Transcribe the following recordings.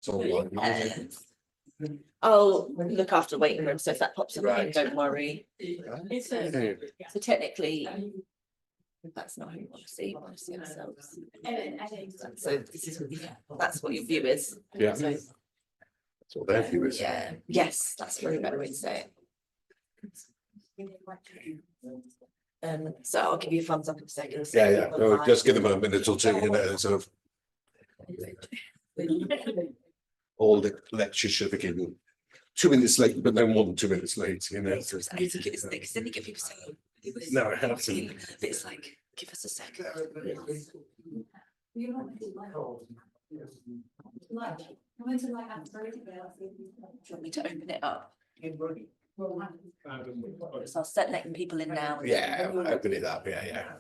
It's online. I'll look after the waiting room, so if that pops up, Right. don't worry. Okay. So technically, that's not who you want to see. You want to see ourselves. So this is, that's what your view is. Yeah. So, That's what their view is. yeah. Yes, that's probably a better way to say it. So I'll give you a thumbs up in a second. Yeah, yeah. No, just give them a minute or two, you know, sort of all the lectures should begin 2 minutes late, but no more than 2 minutes late, you know. I think it's because then you get people saying No, absolutely. it's like, give us a second. Do you want me to open it up? So I'll start letting people in now. Yeah, open it up, yeah, yeah.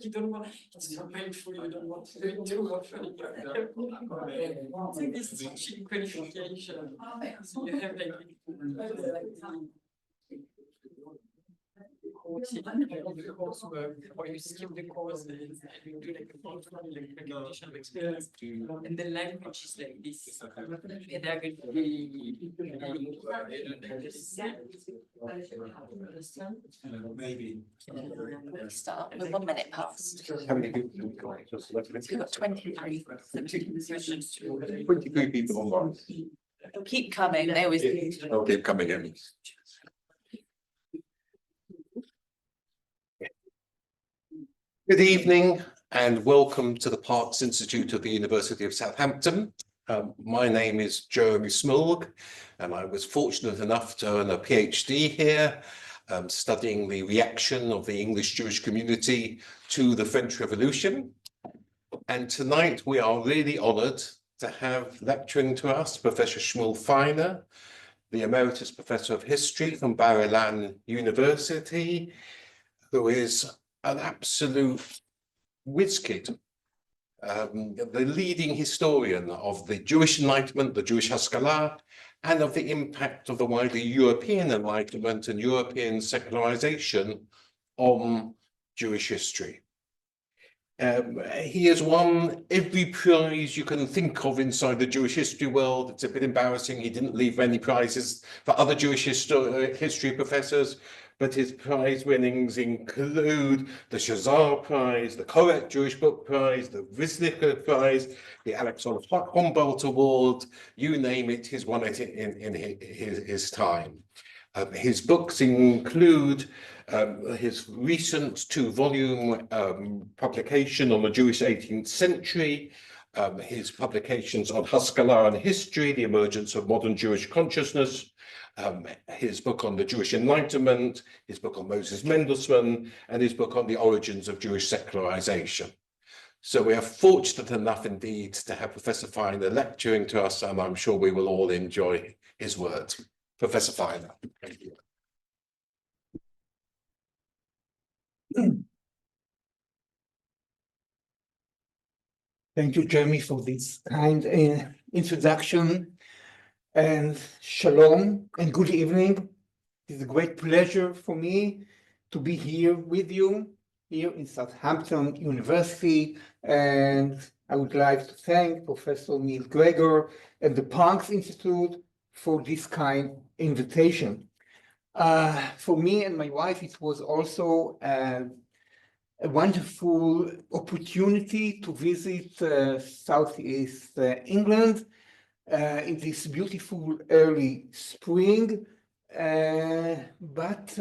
You don't want, it's not painful, you don't want to do it too often. So this is actually qualification. So you have like. Or you skip the course and you do like a portfolio, like recognition of experience. And the language is like this. Maybe. We start with 1 minute past. How many people do we got? Just let me- We've got 23. 23 people online. They'll keep coming. They always do. They'll keep coming in. Good evening and welcome to the Parkes Institute of the University of Southampton. My name is Jeremy Smulg and I was fortunate enough to earn a PhD here, studying the reaction of the English Jewish community to the French Revolution. And tonight we are really honoured to have lecturing to us Professor Shmuel Feiner, the Emeritus Professor of History from Bar-Ilan University, who is an absolute whiz kid, the leading historian of the Jewish Enlightenment, the Jewish Haskalah, and of the impact of the wider European Enlightenment and European secularization on Jewish history. He has won every prize you can think of inside the Jewish history world. It's a bit embarrassing. He didn't leave many prizes for other Jewish history professors, but his prize winnings include the Shazar Prize, the Koret Jewish Book Prize, the Vizslicher Prize, the Alexander Humboldt Award, you name it, he's won it in his time. His books include his recent 2-volume publication on the Jewish 18th century, his publications on Haskalah and history, the emergence of modern Jewish consciousness, his book on the Jewish Enlightenment, his book on Moses Mendelssohn, and his book on the origins of Jewish secularization. So we are fortunate enough indeed to have Professor Feiner lecturing to us, and I'm sure we will all enjoy his words. Professor Feiner. Thank you. Thank you, Jeremy, for this kind introduction. And shalom and good evening. It's a great pleasure for me to be here with you here in Southampton University. And I would like to thank Professor Neil Gregor and the Parkes Institute for this kind invitation. For me and my wife, it was also a wonderful opportunity to visit Southeast England in this beautiful early spring, but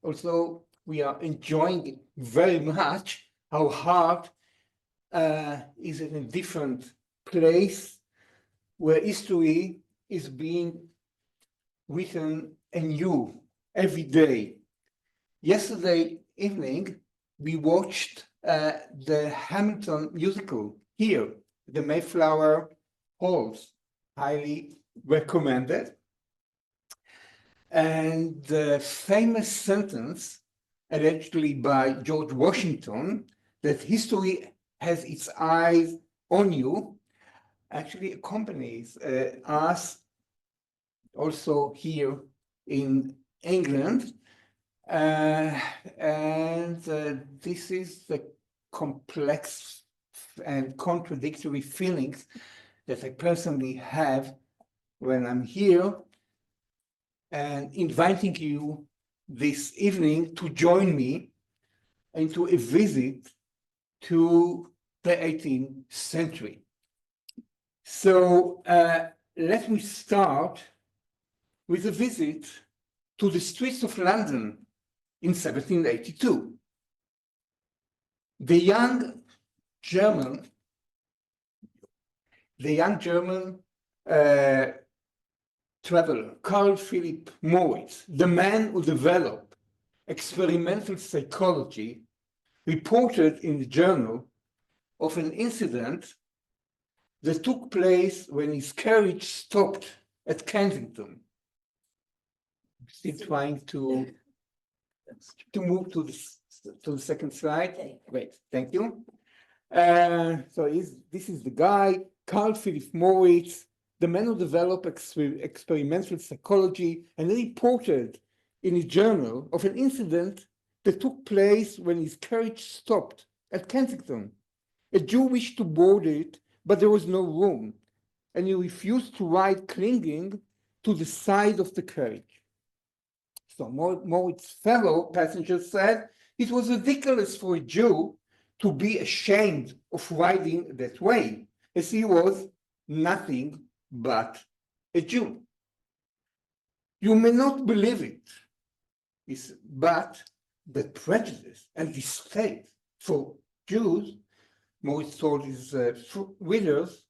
also we are enjoying very much our heart is in a different place where history is being written anew every day. Yesterday evening, we watched the Hamilton musical here, the Mayflower Halls, highly recommended. And the famous sentence, allegedly by George Washington, that history has its eyes on you, actually accompanies us also here in England. This is the complex and contradictory feelings that I personally have when I'm here and inviting you this evening to join me into a visit to the 18th century. So let me start with a visit to the streets of London in 1782. The young German traveler, Carl Philipp Moritz, the man who developed experimental psychology, reported in the journal of an incident that took place when his carriage stopped at Kensington. Still trying to move to the second slide. Great, thank you. This is the guy, Carl Philipp Moritz, the man who developed experimental psychology, and he reported in his journal of an incident that took place when his carriage stopped at Kensington. A Jew wished to board it, but there was no room, and he refused to ride, clinging to the side of the carriage. So Moritz's fellow passengers said it was ridiculous for a Jew to be ashamed of riding that way, as he was nothing but a Jew. You may not believe it, but the prejudice and distaste for Jews, Moritz told his readers,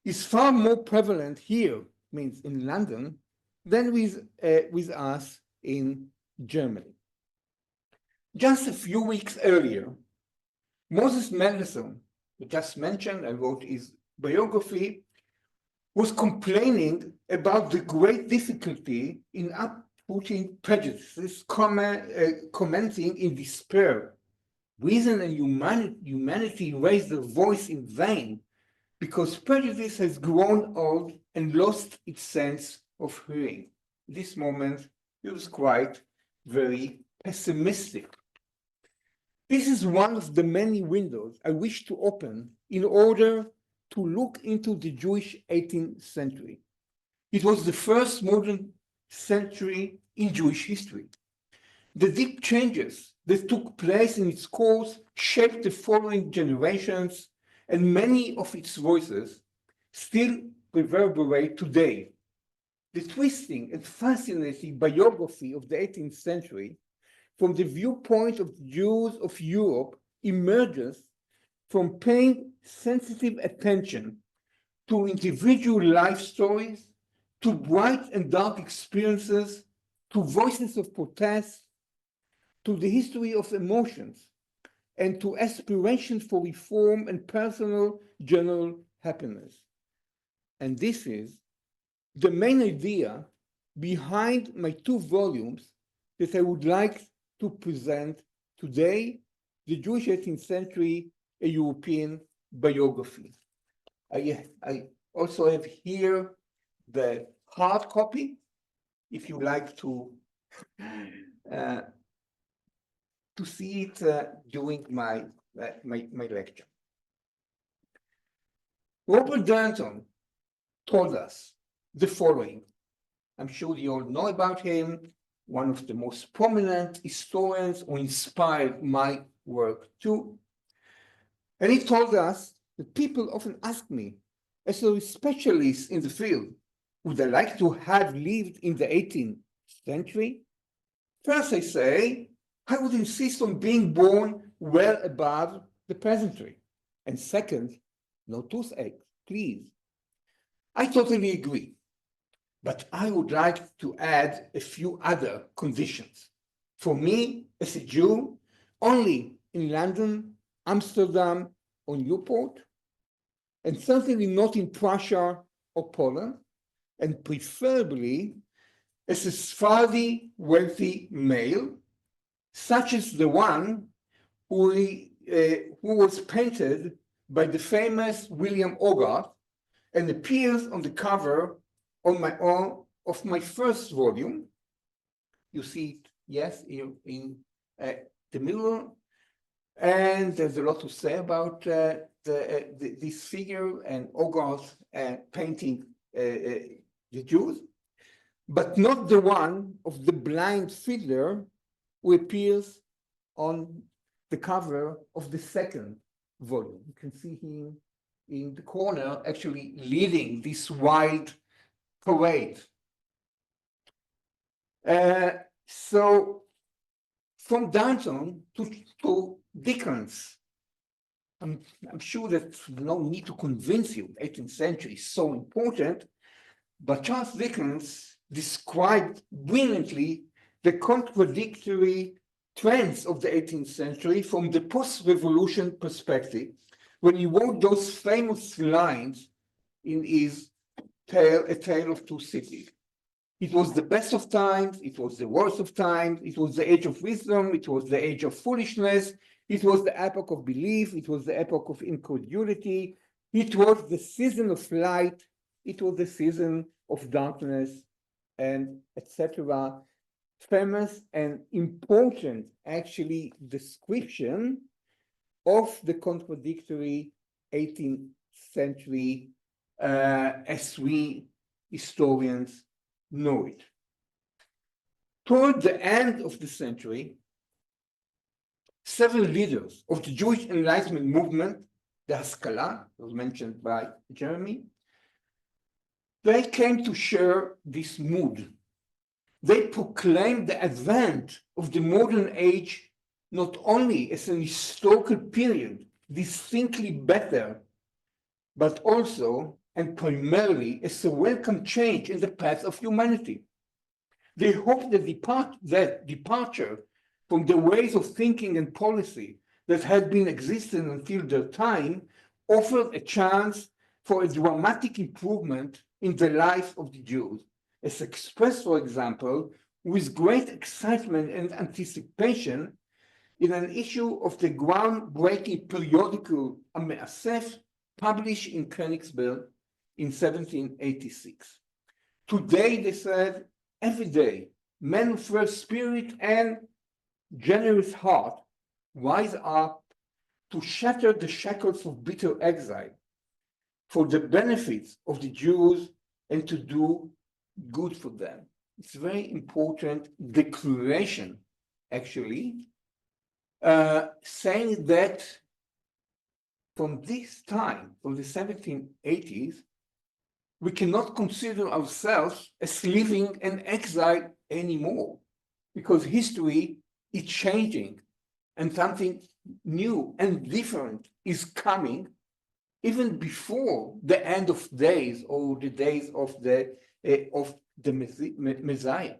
is far more prevalent here, means in London, than with us in Germany. Just a few weeks earlier, Moses Mendelssohn, who just mentioned and wrote his biography, was complaining about the great difficulty in uprooting prejudices, commenting in despair. Reason and humanity raised their voice in vain because prejudice has grown old and lost its sense of hearing. At this moment, he was quite very pessimistic. This is one of the many windows I wish to open in order to look into the Jewish 18th century. It was the first modern century in Jewish history. The deep changes that took place in its course shaped the following generations, and many of its voices still reverberate today. The twisting and fascinating biography of the 18th century from the viewpoint of the Jews of Europe emerges from paying sensitive attention to individual life stories, to bright and dark experiences, to voices of protest, to the history of emotions, and to aspirations for reform and personal general happiness. And this is the main idea behind my two volumes that I would like to present today, The Jewish 18th Century, a European Biography. I also have here the hard copy, if you like to see it during my lecture. Robert Danton told us the following. I'm sure you all know about him, one of the most prominent historians who inspired my work too. And he told us that people often ask me, as a specialist in the field, would I like to have lived in the 18th century? First, I say, I would insist on being born well above the peasantry. And second, no toothache, please. I totally agree. But I would like to add a few other conditions. For me, as a Jew, only in London, Amsterdam, or Newport, and certainly not in Prussia or Poland, and preferably as a Sephardi wealthy male, such as the one who was painted by the famous William Hogarth and appears on the cover of my first volume. You see it, yes, in the middle. And there's a lot to say about this figure and Hogarth painting the Jews, but not the one of the blind fiddler who appears on the cover of the second volume. You can see him in the corner actually leading this wild parade. So from Danton to Dickens, I'm sure that no need to convince you 18th century is so important, but Charles Dickens described brilliantly the contradictory trends of the 18th century from the post-revolution perspective when he wrote those famous lines in his A Tale of Two Cities. It was the best of times, it was the worst of times, it was the age of wisdom, it was the age of foolishness, it was the epoch of belief, it was the epoch of incredulity, it was the season of light, it was the season of darkness, and etc. Famous and important, actually, description of the contradictory 18th century as we historians know it. Toward the end of the century, several leaders of the Jewish Enlightenment movement, the Haskalah, was mentioned by Jeremy, they came to share this mood. They proclaimed the advent of the modern age not only as an historical period distinctly better, but also and primarily as a welcome change in the path of humanity. They hoped that departure from the ways of thinking and policy that had been existing until their time offered a chance for a dramatic improvement in the life of the Jews, as expressed, for example, with great excitement and anticipation in an issue of the groundbreaking periodical Ameasef, published in Königsberg in 1786. Today, they said, every day, men of fresh spirit and generous heart rise up to shatter the shackles of bitter exile for the benefits of the Jews and to do good for them. It's a very important declaration, actually, saying that from this time, from the 1780s, we cannot consider ourselves as living in exile anymore, because history is changing and something new and different is coming even before the end of days or the days of the Messiah.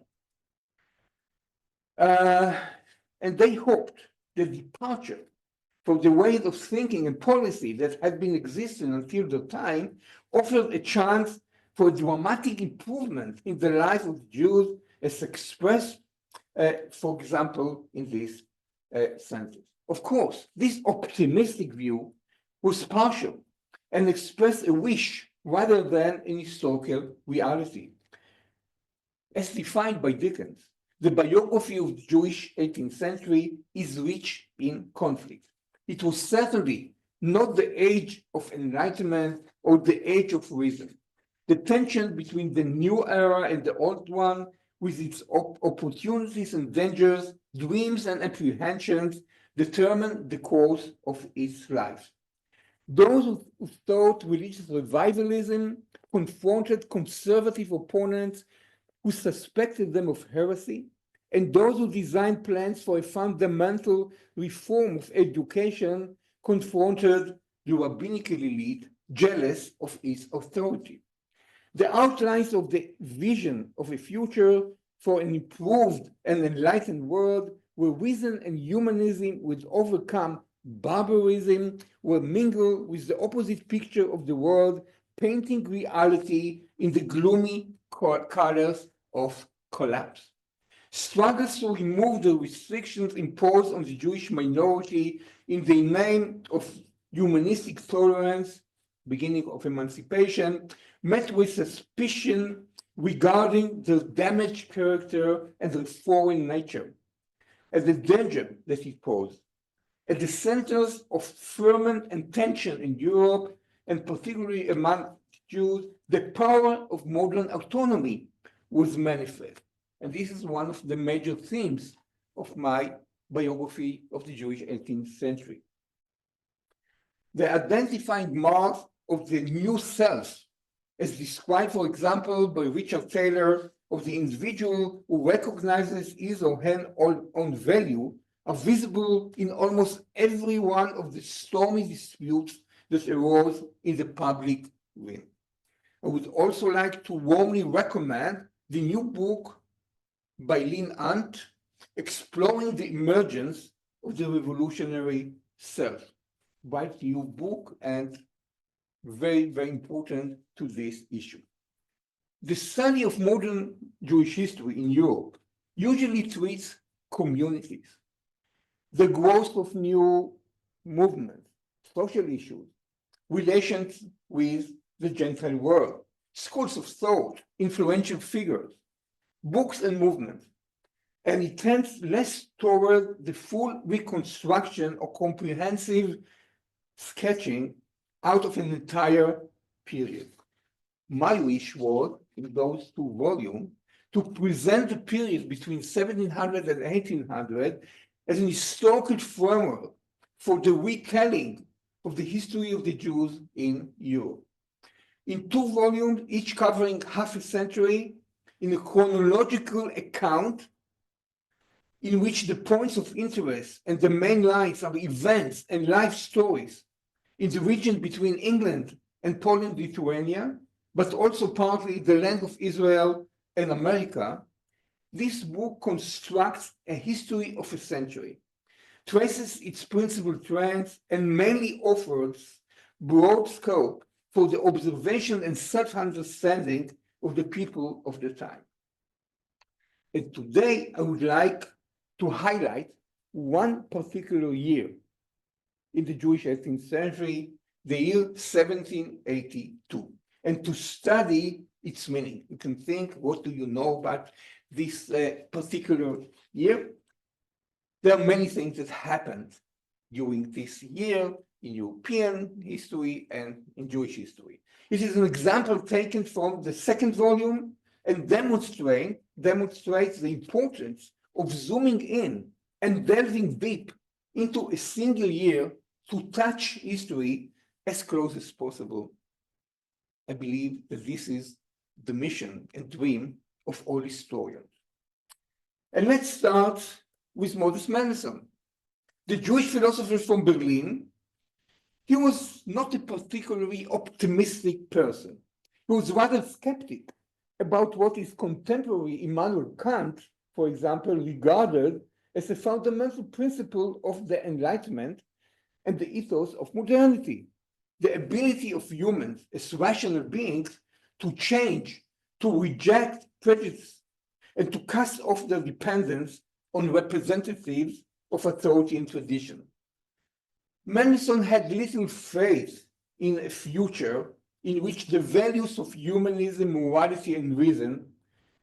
And they hoped the departure from the ways of thinking and policy that had been existing until the time offered a chance for a dramatic improvement in the life of the Jews as expressed, for example, in this sentence. Of course, this optimistic view was partial and expressed a wish rather than an historical reality. As defined by Dickens, the biography of the Jewish 18th century is rich in conflict. It was certainly not the age of enlightenment or the age of reason. The tension between the new era and the old one, with its opportunities and dangers, dreams and apprehensions, determined the course of its life. Those who thought religious revivalism confronted conservative opponents who suspected them of heresy, and those who designed plans for a fundamental reform of education confronted the rabbinical elite, jealous of its authority. The outlines of the vision of a future for an improved and enlightened world where reason and humanism would overcome barbarism, will mingle with the opposite picture of the world, painting reality in the gloomy colors of collapse. Struggles to remove the restrictions imposed on the Jewish minority in the name of humanistic tolerance, beginning of emancipation, met with suspicion regarding the damaged character and the foreign nature, and the danger that it posed. At the centers of ferment and tension in Europe, and particularly among Jews, the power of modern autonomy was manifest. And this is one of the major themes of my biography of the Jewish 18th century. The identifying marks of the new self, as described, for example, by Richard Taylor, of the individual who recognizes his or her own value, are visible in almost every one of the stormy disputes that arose in the public realm. I would also like to warmly recommend the new book by Lynn Hunt, Exploring the Emergence of the Revolutionary Self. Quite new book and very, very important to this issue. The study of modern Jewish history in Europe usually treats communities, the growth of new movements, social issues, relations with the Gentile world, schools of thought, influential figures, books and movements, and it tends less toward the full reconstruction or comprehensive sketching out of an entire period. My wish was, in those two volumes, to present the period between 1700 and 1800 as an historical framework for the retelling of the history of the Jews in Europe. In two volumes, each covering half a century, in a chronological account in which the points of interest and the main lines are events and life stories in the region between England and Poland, Lithuania, but also partly the land of Israel and America, this book constructs a history of a century, traces its principal trends, and mainly offers broad scope for the observation and self-understanding of the people of the time. And today, I would like to highlight one particular year in the Jewish 18th century, the year 1782, and to study its meaning. You can think, what do you know about this particular year? There are many things that happened during this year in European history and in Jewish history. It is an example taken from the second volume and demonstrates the importance of zooming in and delving deep into a single year to touch history as close as possible. I believe that this is the mission and dream of all historians. And let's start with Moses Mendelssohn, the Jewish philosopher from Berlin. He was not a particularly optimistic person. He was rather skeptic about what his contemporary Immanuel Kant, for example, regarded as a fundamental principle of the Enlightenment and the ethos of modernity, the ability of humans as rational beings to change, to reject prejudice, and to cast off their dependence on representatives of authority and tradition. Mendelssohn had little faith in a future in which the values of humanism, morality, and reason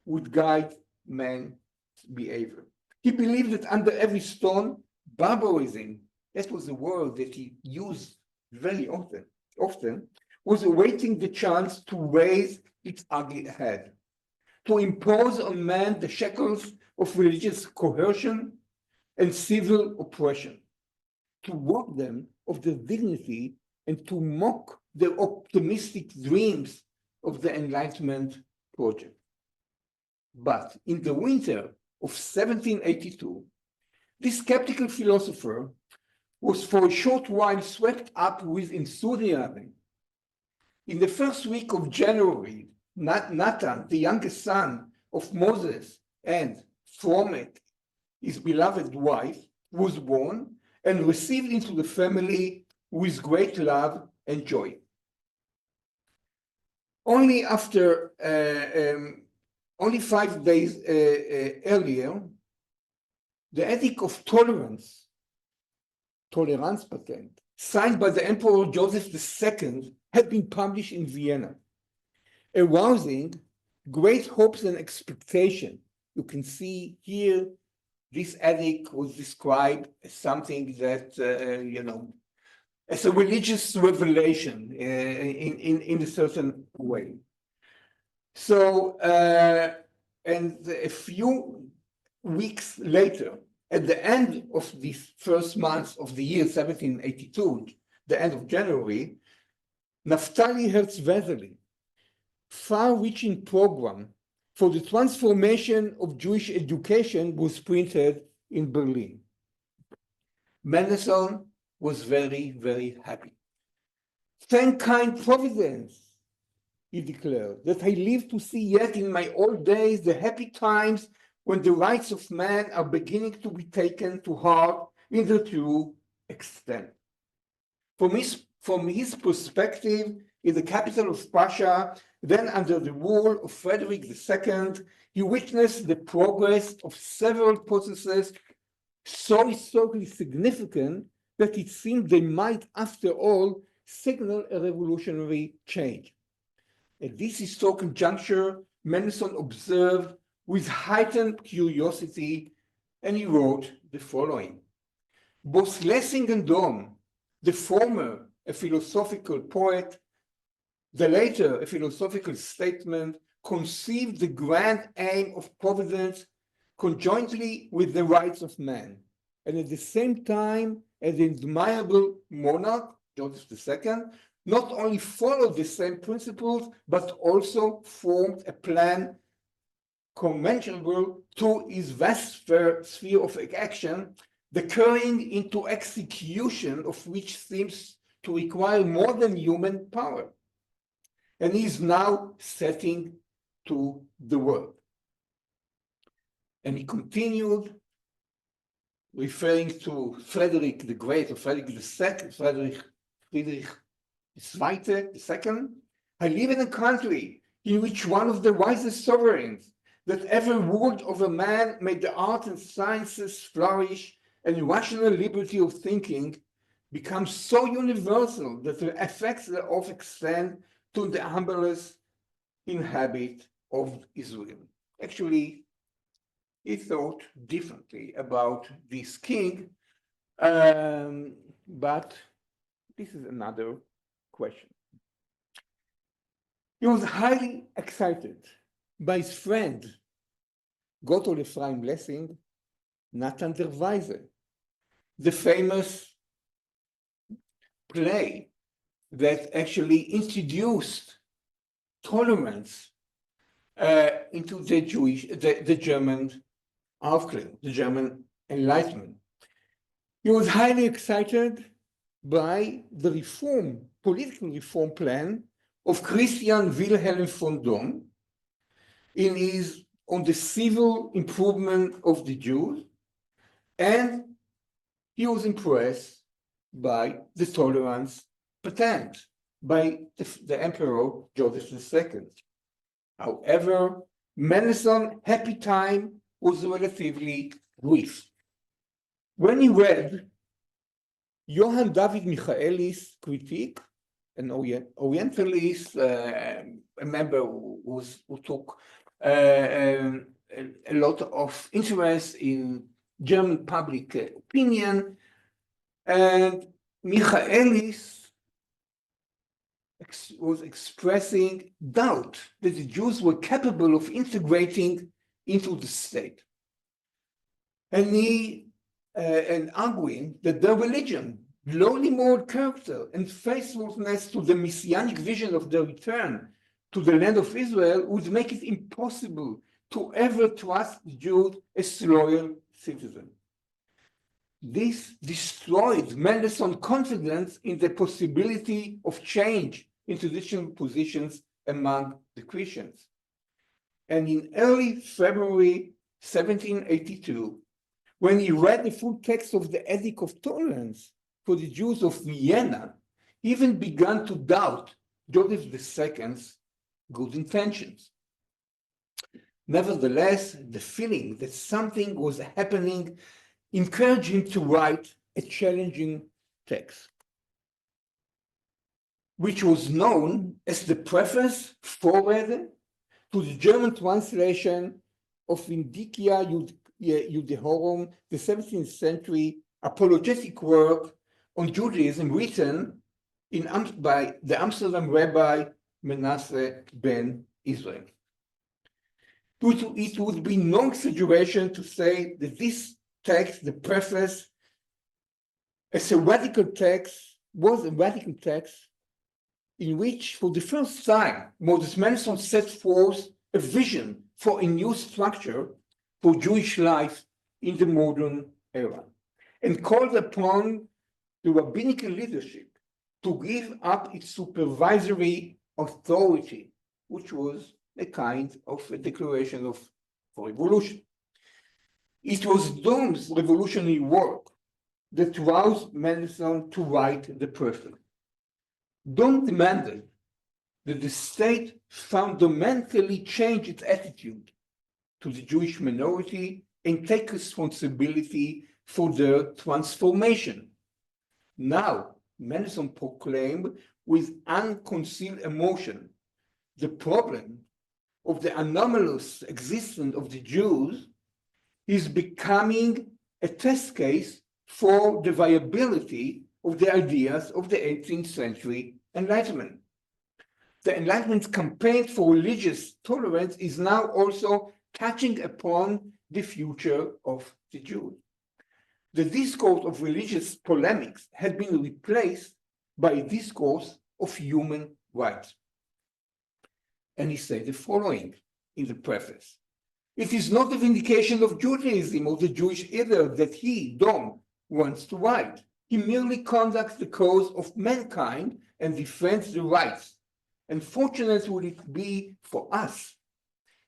would guide man's behavior. He believed that under every stone, barbarism, that was a word that he used very often, was awaiting the chance to raise its ugly head, to impose on man the shackles of religious coercion and civil oppression, to rob them of their dignity and to mock their optimistic dreams of the Enlightenment project. But in the winter of 1782, this skeptical philosopher was for a short while swept up with enthusiasm. In the first week of January Nathan, the youngest son of Moses, and from it, his beloved wife, was born and received into the family with great love and joy. Only 5 days earlier, the Edict of Tolerance patent, signed by the Emperor Joseph II, had been published in Vienna, arousing great hopes and expectation. You can see here, this edict was described as something that, as a religious revelation in a certain way. So, and a few weeks later, at the end of this first month of the year 1782, the end of January, Naftali Herz-Vezeli, far-reaching program for the transformation of Jewish education was printed in Berlin. Mendelssohn was very, very happy. Thank kind Providence, he declared, that I live to see yet in my old days the happy times when the rights of man are beginning to be taken to heart in their true extent. From his perspective, in the capital of Prussia, then under the rule of Frederick II, he witnessed the progress of several processes so historically significant that it seemed they might, after all, signal a revolutionary change. At this historical juncture, Mendelssohn observed with heightened curiosity, and he wrote the following. Both Lessing and Dom, the former a philosophical poet, the later a philosophical statement, conceived the grand aim of Providence conjointly with the rights of man, and at the same time, as the admirable monarch, Joseph II, not only followed the same principles, but also formed a plan commensurable to his vast sphere of action, the carrying into execution of which seems to require more than human power, and he is now setting to the world. And he continued, referring to Frederick the Great, or Frederick II, Friedrich II. I live in a country in which one of the wisest sovereigns that ever ruled over man made the art and sciences flourish, and rational liberty of thinking becomes so universal that the effects thereof extend to the humblest inhabit of Israel. Actually, he thought differently about this king, but this is another question. He was highly excited by his friend, Gotthold Ephraim Lessing, Nathan der Weise, the famous play that actually introduced tolerance into the German Aufklärung, the German Enlightenment. He was highly excited by the political reform plan of Christian Wilhelm von Dom on the civil improvement of the Jews, and he was impressed by the tolerance patent by the Emperor Joseph II. However, Mendelssohn's happy time was relatively brief. When he read Johann David Michaelis' critique, an Orientalist, a member who took a lot of interest in German public opinion, and Michaelis was expressing doubt that the Jews were capable of integrating into the state, and arguing that their religion, lowly moral character, and faithfulness to the messianic vision of their return to the land of Israel would make it impossible to ever trust the Jews as loyal citizens. This destroyed Mendelssohn's confidence in the possibility of change in traditional positions among the Christians. And in early February 1782, when he read the full text of the Edict of Tolerance for the Jews of Vienna, he even began to doubt Joseph II's good intentions. Nevertheless, the feeling that something was happening encouraged him to write a challenging text, which was known as the preface foreword to the German translation of Indicia Judaeorum, the 17th century apologetic work on Judaism written by the Amsterdam rabbi Manasseh ben Israel. It would be no exaggeration to say that this text, the preface, was a radical text in which, for the first time, Moses Mendelssohn set forth a vision for a new structure for Jewish life in the modern era, and called upon the rabbinical leadership to give up its supervisory authority, which was a kind of a declaration of revolution. It was Dom's revolutionary work that roused Mendelssohn to write the preface. Dom demanded that the state fundamentally change its attitude to the Jewish minority and take responsibility for their transformation. Now, Mendelssohn proclaimed with unconcealed emotion the problem of the anomalous existence of the Jews is becoming a test case for the viability of the ideas of the 18th century Enlightenment. The Enlightenment's campaign for religious tolerance is now also touching upon the future of the Jews. The discourse of religious polemics has been replaced by a discourse of human rights. And he said the following in the preface: "It is not a vindication of Judaism or the Jewish either that he, Dom, wants to write. He merely conducts the cause of mankind and defends the rights. And fortunate would it be for us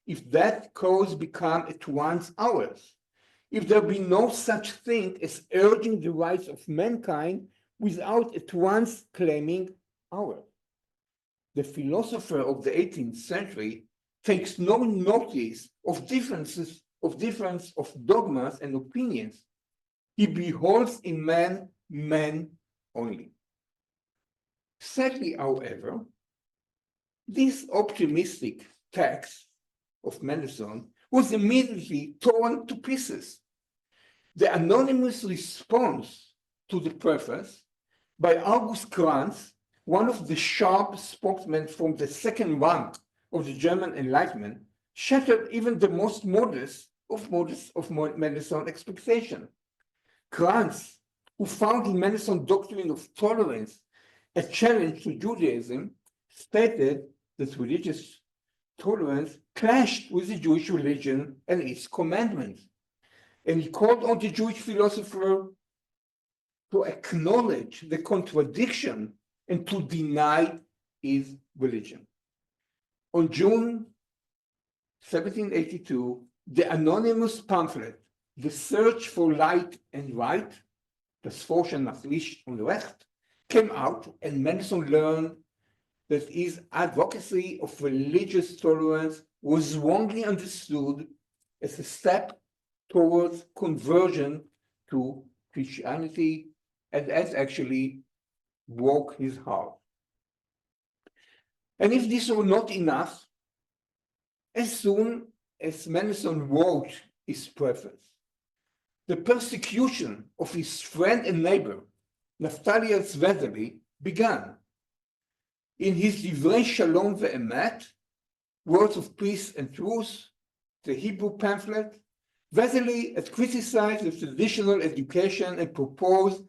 if that cause become at once ours, if there be no such thing as urging the rights of mankind without at once claiming ours." The philosopher of the 18th century takes no notice of difference of dogmas and opinions. He beholds in man only. Sadly, however, this optimistic text of Mendelssohn was immediately torn to pieces. The anonymous response to the preface by August Kranz, one of the sharp spokesmen from the second rank of the German Enlightenment, shattered even the most modest of Mendelssohn's expectation. Kranz, who found in Mendelssohn's doctrine of tolerance a challenge to Judaism, stated that religious tolerance clashed with the Jewish religion and its commandments. And he called on the Jewish philosopher to acknowledge the contradiction and to deny his religion. On June 1782, the anonymous pamphlet, The Search for Light and Right, Das Forschen nach Licht und Recht, came out, and Mendelssohn learned that his advocacy of religious tolerance was wrongly understood as a step towards conversion to Christianity, and that actually broke his heart. And if this were not enough, as soon as Mendelssohn wrote his preface, the persecution of his friend and neighbor, Naftali Vezeli, began. In his Divrei Shalom ve'emet, Words of Peace and Truth, the Hebrew pamphlet, Vezeli had criticized the traditional education and proposed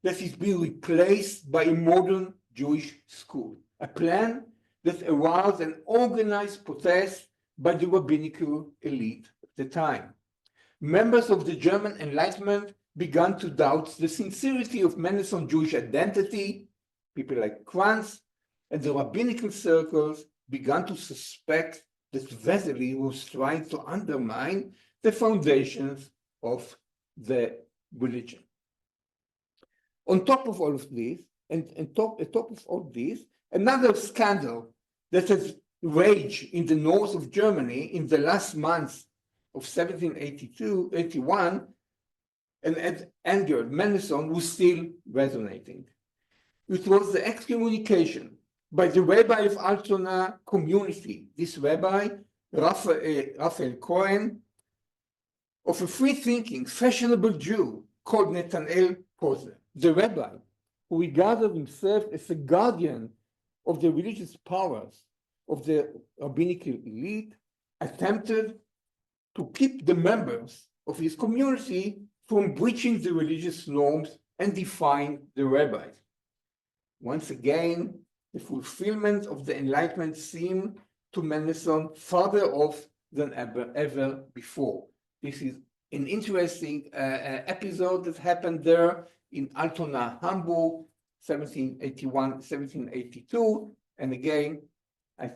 that it be replaced by a modern Jewish school, a plan that aroused an organized protest by the rabbinical elite at the time. Members of the German Enlightenment began to doubt the sincerity of Mendelssohn's Jewish identity. People like Kranz and the rabbinical circles began to suspect that Vesely was trying to undermine the foundations of the religion. On top of all of this, and top of all this, another scandal that has raged in the north of Germany in the last months of 1782-81 and had angered Mendelssohn was still resonating. It was the excommunication by the rabbi of Altona community, this rabbi, Raphael Cohen, of a free-thinking, fashionable Jew called Nathanael Poser. The rabbi, who regarded himself as a guardian of the religious powers of the rabbinical elite, attempted to keep the members of his community from breaching the religious norms and defying the rabbis. Once again, the fulfillment of the Enlightenment seemed to Mendelssohn farther off than ever before. This is an interesting episode that happened there in Altona, Hamburg, 1781, 1782. And again, I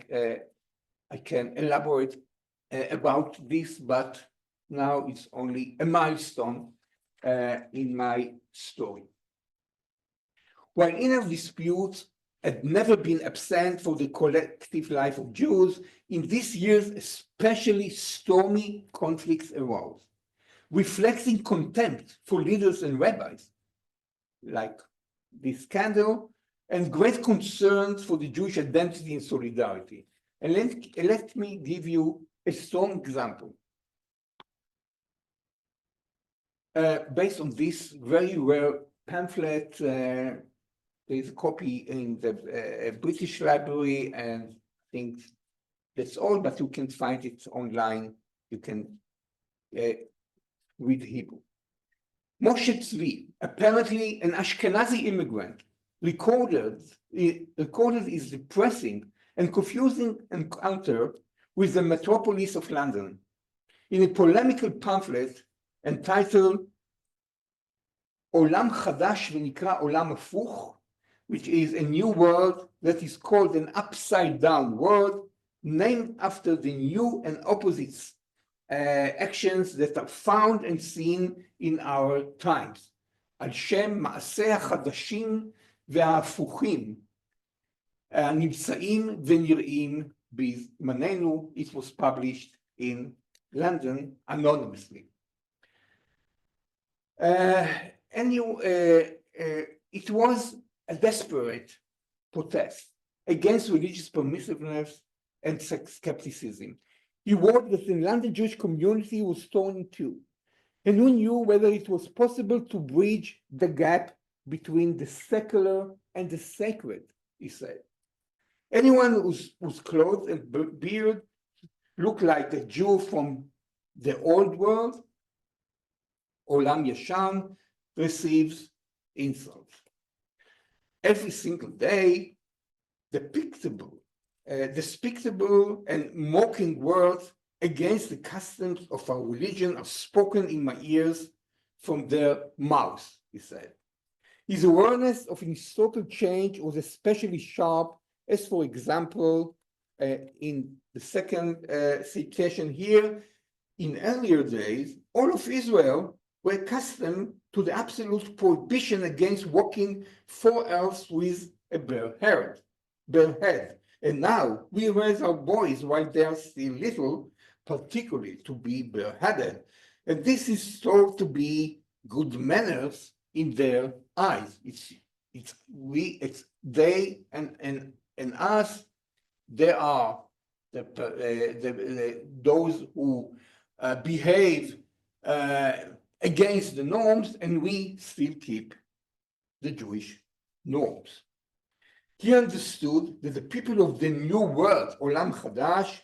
can elaborate about this, but now it's only a milestone in my story. While inner disputes had never been absent for the collective life of Jews, in these years especially stormy conflicts arose, reflecting contempt for leaders and rabbis, like this scandal, and great concerns for the Jewish identity and solidarity. And let me give you a strong example. Based on this very rare pamphlet, there is a copy in the British Library, and I think that's all, but you can find it online. You can read Hebrew. Moshe Tzvi, apparently an Ashkenazi immigrant, recorded his depressing and confusing encounter with the metropolis of London in a polemical pamphlet entitled Olam Chadash V'Nikra Olam Hafuch, which is a new world that is called an upside-down world, named after the new and opposite actions that are found and seen in our times. Al Shem Ma'aseh HaChadashim וההפוכים הנמצאים ונראים בזמננו. It was published in London anonymously. It was a desperate protest against religious permissiveness and skepticism. He wrote that the London Jewish community was torn in two, and who knew whether it was possible to bridge the gap between the secular and the sacred, he said. Anyone whose clothes and beard looked like a Jew from the old world, Olam Yashan, receives insults. Every single day, despicable and mocking words against the customs of our religion are spoken in my ears from their mouths, he said. His awareness of historical change was especially sharp, as for example, in the second citation here, in earlier days, all of Israel were accustomed to the absolute prohibition against walking 4 elves with a bare head. And now we raise our boys while they are still little, particularly to be bareheaded. And this is thought to be good manners in their eyes. It's they and us. They are those who behave against the norms, and we still keep the Jewish norms. He understood that the people of the new world, Olam Chadash,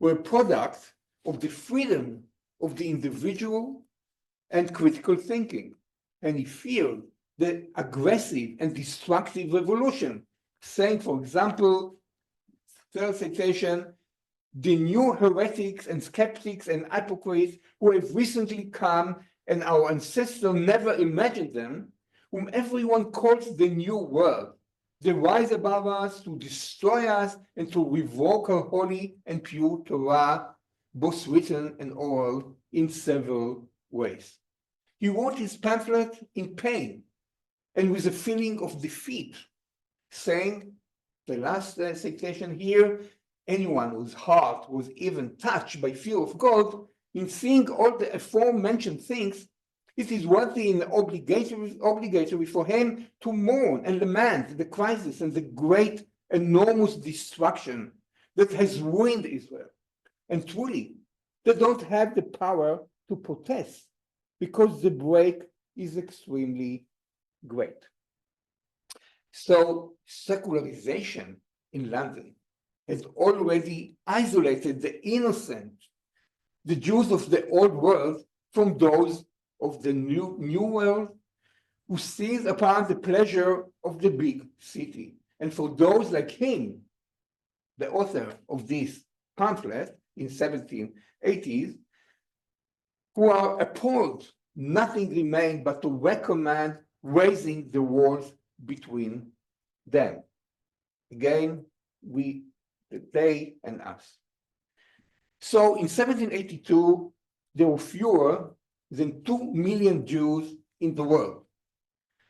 were products of the freedom of the individual and critical thinking, and he feared the aggressive and destructive revolution, saying, for example, third citation, the new heretics and skeptics and hypocrites who have recently come and our ancestors never imagined them, whom everyone calls the new world. They rise above us to destroy us and to revoke our holy and pure Torah, both written and oral, in several ways. He wrote his pamphlet in pain and with a feeling of defeat, saying, the last citation here, anyone whose heart was even touched by fear of God, in seeing all the aforementioned things, it is worthy and obligatory for him to mourn and lament the crisis and the great, enormous destruction that has ruined Israel. And truly, they don't have the power to protest because the break is extremely great. So secularization in London has already isolated the innocent, the Jews of the old world, from those of the new world, who sees upon the pleasure of the big city. And for those like him, the author of this pamphlet in 1780s, who are appalled, nothing remained but to recommend raising the walls between them. Again, they and us. So in 1782, there were fewer than 2 million Jews in the world,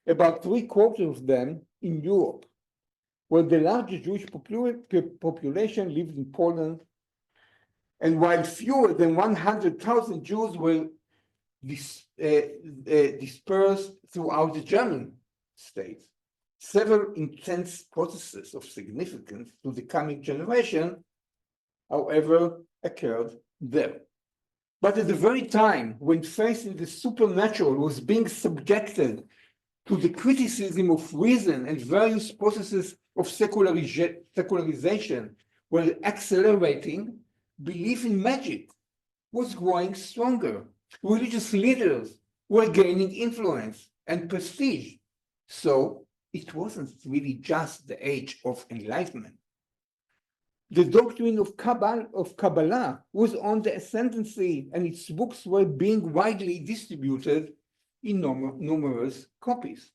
about 3/4 of them in Europe, where the largest Jewish population lived in Poland. And while fewer than 100,000 Jews were dispersed throughout the German states, several intense processes of significance to the coming generation, however, occurred there. But at the very time when faith in the supernatural was being subjected to the criticism of reason and various processes of secularization were accelerating, belief in magic was growing stronger. Religious leaders were gaining influence and prestige. So it wasn't really just the age of enlightenment. The doctrine of Kabbalah was on the ascendancy, and its books were being widely distributed in numerous copies.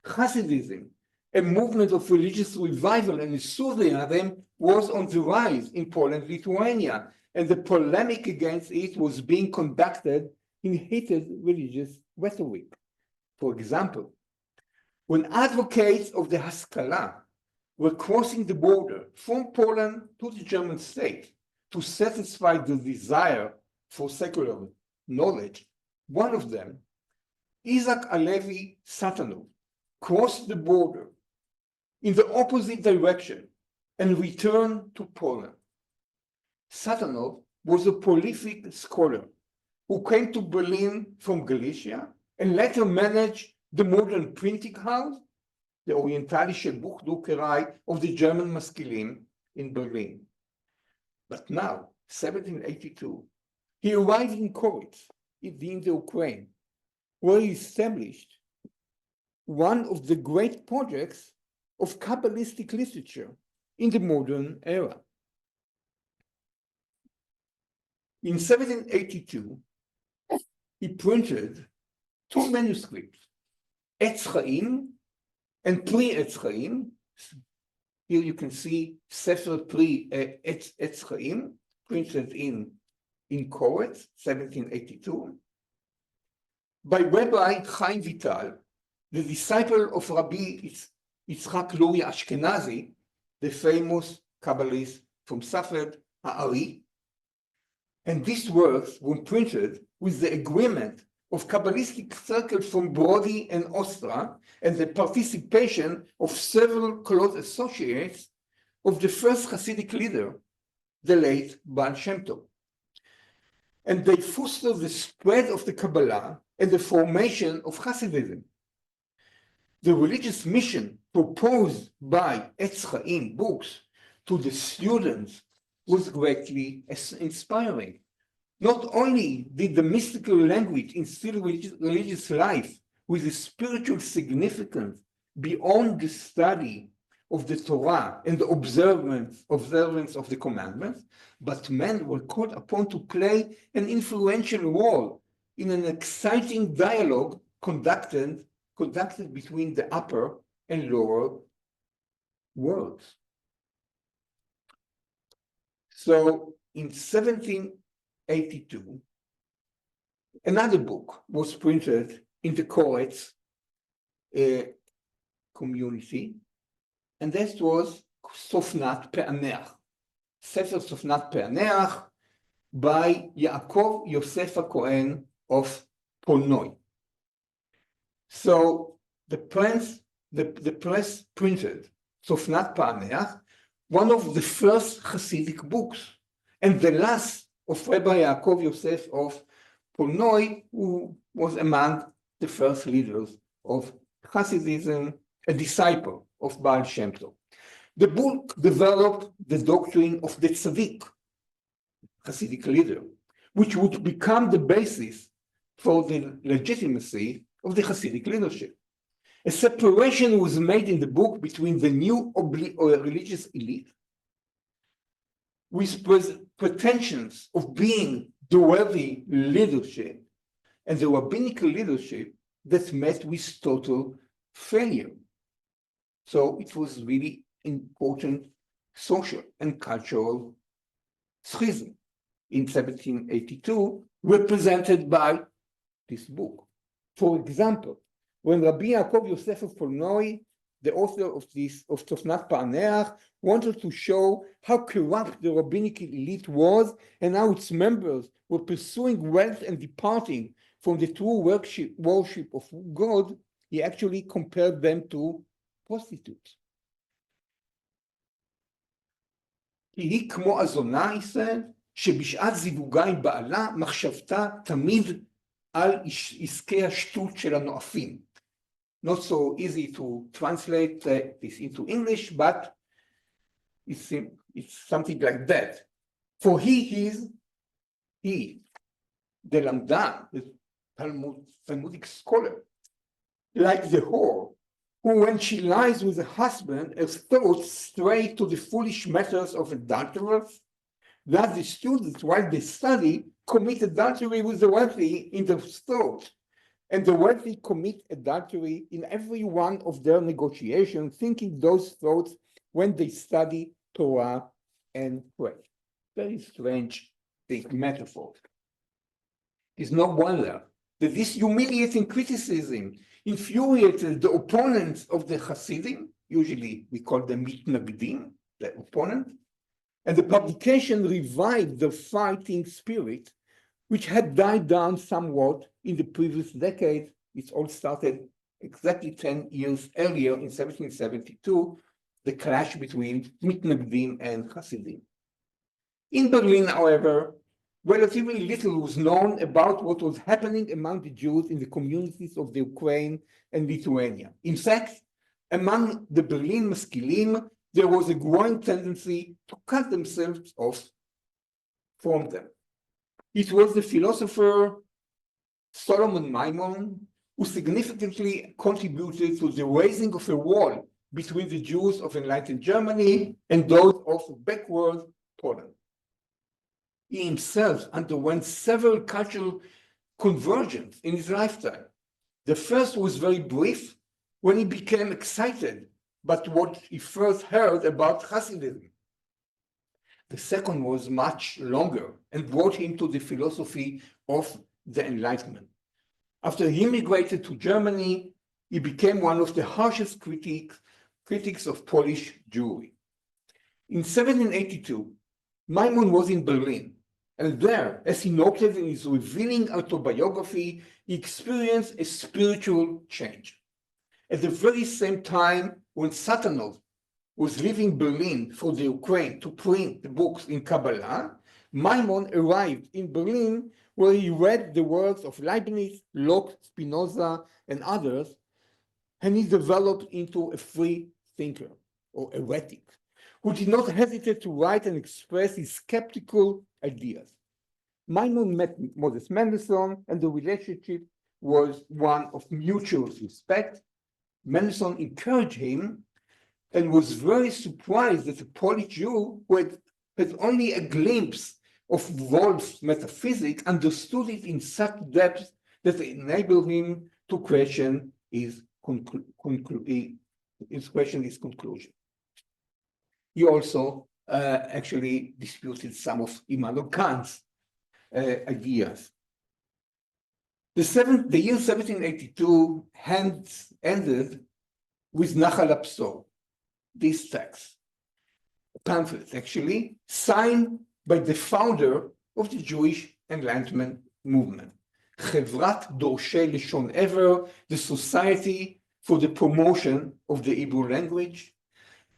Hasidism, a movement of religious revival and enthusiasm, was on the rise in Poland, Lithuania, and the polemic against it was being conducted in heated religious rhetoric. For example, when advocates of the Haskalah were crossing the border from Poland to the German state to satisfy the desire for secular knowledge, one of them, Isaac Alevi Satanov, crossed the border in the opposite direction and returned to Poland. Satanov was a prolific scholar who came to Berlin from Galicia and later managed the modern printing house, the Orientalische Buchdruckerei of the German Maskilim in Berlin. But now, 1782, he arrived in Koretz, in the Ukraine, where he established one of the great projects of Kabbalistic literature in the modern era. In 1782, he printed 2 manuscripts, Etz Chaim and Pri Etz Chaim. Here you can see Sefer Pri Etz Chaim, printed in Koretz, 1782, by Rabbi Chaim Vital, the disciple of Rabbi Yitzchak Luria Ashkenazi, the famous Kabbalist from Safed Ha'ari. And these works were printed with the agreement of Kabbalistic circles from Brody and Ostra and the participation of several close associates of the first Hasidic leader, the late Baal Shem Tov. And they fostered the spread of the Kabbalah and the formation of Hasidism. The religious mission proposed by Etz Chaim books to the students was greatly inspiring. Not only did the mystical language instill religious life with a spiritual significance beyond the study of the Torah and the observance of the commandments, but men were called upon to play an influential role in an exciting dialogue conducted between the upper and lower words. So in 1782, another book was printed in the Koretz community, and that was Sofnat Pe'aneach, Sefer Sofnat Pe'aneach by Yaakov Yosef HaKohen of Polnoi. So the press printed Sofnat Pe'aneach, one of the first Hasidic books, and the last of Rabbi Yaakov Yosef of Polnoi, who was among the first leaders of Hasidism, a disciple of Baal Shem Tov. The book developed the doctrine of the tzaddik, Hasidic leader, which would become the basis for the legitimacy of the Hasidic leadership. A separation was made in the book between the new religious elite, with pretensions of being the worthy leadership, and the rabbinic leadership that met with total failure. So it was really important social and cultural schism in 1782, represented by this book. For example, when Rabbi Yaakov Yosef of Polnoi, the author of Sofnat Pe'aneach, wanted to show how corrupt the rabbinic elite was and how its members were pursuing wealth and departing from the true worship of God, he actually compared them to prostitutes. כי היא כמו הזונה, he said, שבשעת זיווגה עם בעלה, מחשבתה תמיד על עסקי השטות של הנואפים. Not so easy to translate this into English, but it's something like that. For he, the Lamdan, the Talmudic scholar, like the whore, who when she lies with a husband, her thoughts stray to the foolish matters of adulterers. Thus the students, while they study, commit adultery with the wealthy in their thoughts, and the wealthy commit adultery in every one of their negotiations, thinking those thoughts when they study Torah and pray. Very strange metaphor. It is no wonder that this humiliating criticism infuriated the opponents of the Hasidim, usually we call them mitnagdim, the opponent, and the publication revived the fighting spirit, which had died down somewhat in the previous decade. It all started exactly 10 years earlier in 1772, the clash between mitnagdim and Hasidim. In Berlin, however, relatively little was known about what was happening among the Jews in the communities of the Ukraine and Lithuania. In fact, among the Berlin Maskilim, there was a growing tendency to cut themselves off from them. It was the philosopher Solomon Maimon who significantly contributed to the raising of a wall between the Jews of enlightened Germany and those of backward Poland. He himself underwent several cultural conversions in his lifetime. The first was very brief, when he became excited by what he first heard about Hasidism. The second was much longer and brought him to the philosophy of the Enlightenment. After he immigrated to Germany, he became one of the harshest critics of Polish Jewry. In 1782, Maimon was in Berlin, and there, as he noted in his revealing autobiography, he experienced a spiritual change. At the very same time when Satanov was leaving Berlin for the Ukraine to print the books in Kabbalah, Maimon arrived in Berlin, where he read the works of Leibniz, Locke, Spinoza, and others, and he developed into a free thinker or heretic, who did not hesitate to write and express his skeptical ideas. Maimon met Moses Mendelssohn, and the relationship was one of mutual respect. Mendelssohn encouraged him and was very surprised that a Polish Jew who had only a glimpse of Wolff's metaphysics understood it in such depth that it enabled him to question his conclusion. he also actually disputed some of Immanuel Kant's ideas. The year 1782 ended with Nachal Absor, this text, a pamphlet actually, signed by the founder of the Jewish Enlightenment movement, Chevrat Dorshei Lishon Ever, the Society for the Promotion of the Hebrew Language,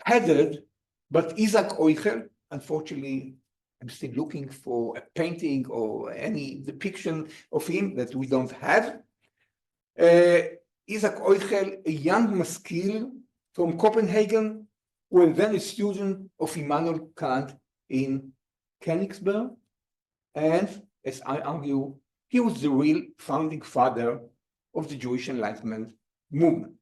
headed by Isaac Euchel. Unfortunately, I'm still looking for a painting or any depiction of him that we don't have. Isaac Euchel, a young maskil from Copenhagen, was then a student of Immanuel Kant in Königsberg, and as I argue, he was the real founding father of the Jewish Enlightenment movement.